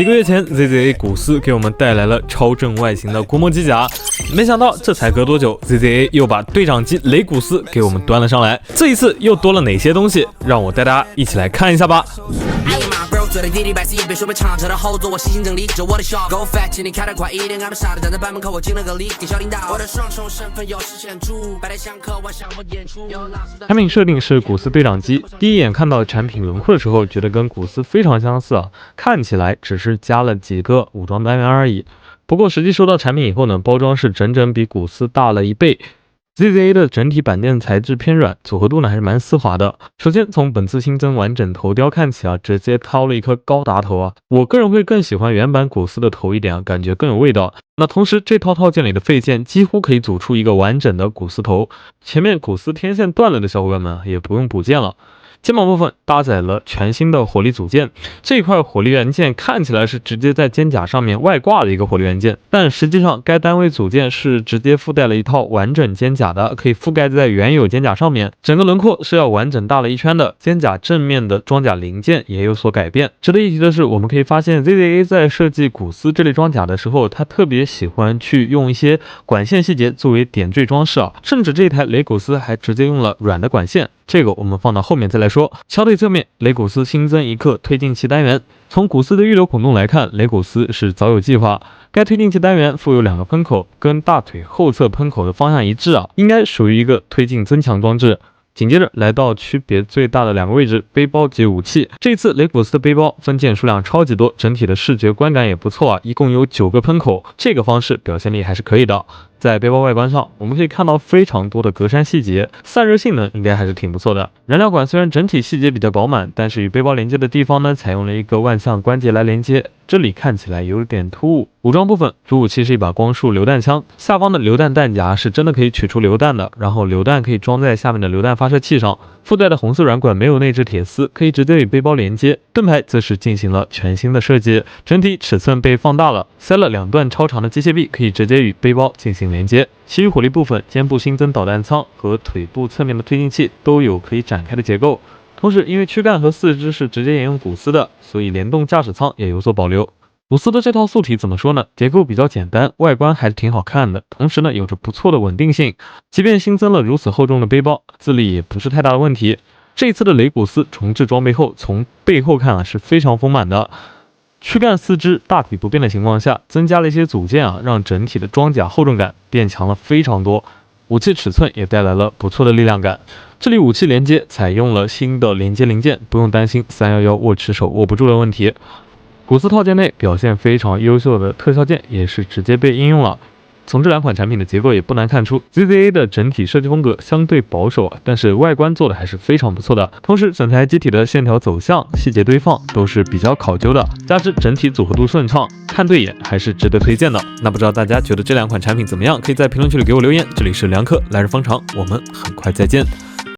几个月前 ZZA 古斯给我们带来了超正外形的古魔机甲，没想到这才隔多久 ，ZZA 又把队长级雷古斯给我们端了上来。这一次又多了哪些东西？让我带大家一起来看一下吧。嘴里滴滴百次也别说被长车的后座，我细心整理着我的小 Go fat， 请你开得快一点，俺们傻的站在班门口，我进了个礼给小领导。我的双重身份有时显著，白天上课晚上我演出。产品设定是古斯队长机，第一眼看到产品轮廓的时候，觉得跟古斯非常相似啊，看起来只是加了几个武装单元而已。不过实际收到产品以后呢，包装是整整比古斯大了1倍。ZZA 的整体板垫材质偏软，组合度呢还是蛮丝滑的。首先从本次新增完整头雕看起啊，直接掏了一颗高达头啊，我个人会更喜欢原版古斯的头一点啊，感觉更有味道。那同时这套套件里的废件几乎可以组出一个完整的古斯头，前面古斯天线断了的小伙伴们也不用补件了。肩膀部分搭载了全新的火力组件，这块火力元件看起来是直接在肩甲上面外挂的一个火力元件，但实际上该单位组件是直接附带了一套完整肩甲的，可以覆盖在原有肩甲上面，整个轮廓是要完整大了1圈的。肩甲正面的装甲零件也有所改变。值得一提的是，我们可以发现 ZZA 在设计古斯这类装甲的时候，他特别喜欢去用一些管线细节作为点缀装饰啊，甚至这一台雷古斯还直接用了软的管线。这个我们放到后面再来说。桥腿侧面，雷古斯新增一个推进器单元。从古斯的预留孔洞来看，雷古斯是早有计划。该推进器单元附有2个喷口，跟大腿后侧喷口的方向一致啊，应该属于一个推进增强装置。紧接着来到区别最大的2个位置，背包及武器。这次雷古斯的背包分件数量超级多，整体的视觉观感也不错啊，一共有9个喷口，这个方式表现力还是可以的。在背包外观上，我们可以看到非常多的格栅细节，散热性能应该还是挺不错的。燃料管虽然整体细节比较饱满，但是与背包连接的地方呢，采用了一个万向关节来连接，这里看起来有点突兀。武装部分，主武器是一把光束榴弹枪，下方的榴弹弹夹是真的可以取出榴弹的，然后榴弹可以装在下面的榴弹发射器上。附带的红色软管没有内置铁丝，可以直接与背包连接。盾牌则是进行了全新的设计，整体尺寸被放大了，塞了2段超长的机械臂，可以直接与背包进行连接。其余火力部分，肩部新增导弹舱和腿部侧面的推进器都有可以展开的结构。同时，因为躯干和四肢是直接沿用古斯的，所以联动驾驶舱也有所保留。古斯的这套素体怎么说呢？结构比较简单，外观还是挺好看的，同时呢有着不错的稳定性。即便新增了如此厚重的背包，自立也不是太大的问题。这一次的雷古斯重置装备后，从背后看啊是非常丰满的。躯干四肢大体不变的情况下，增加了一些组件啊，让整体的装甲厚重感变强了非常多。武器尺寸也带来了不错的力量感。这里武器连接采用了新的连接零件，不用担心311握持手握不住的问题。古斯套件内表现非常优秀的特效件也是直接被应用了。从这2款产品的结构也不难看出 ，ZZA 的整体设计风格相对保守啊，但是外观做的还是非常不错的。同时，整台机体的线条走向、细节堆放都是比较考究的，加之整体组合度顺畅，看对眼还是值得推荐的。那不知道大家觉得这2款产品怎么样？可以在评论区里给我留言。这里是梁克来日方长，我们很快再见。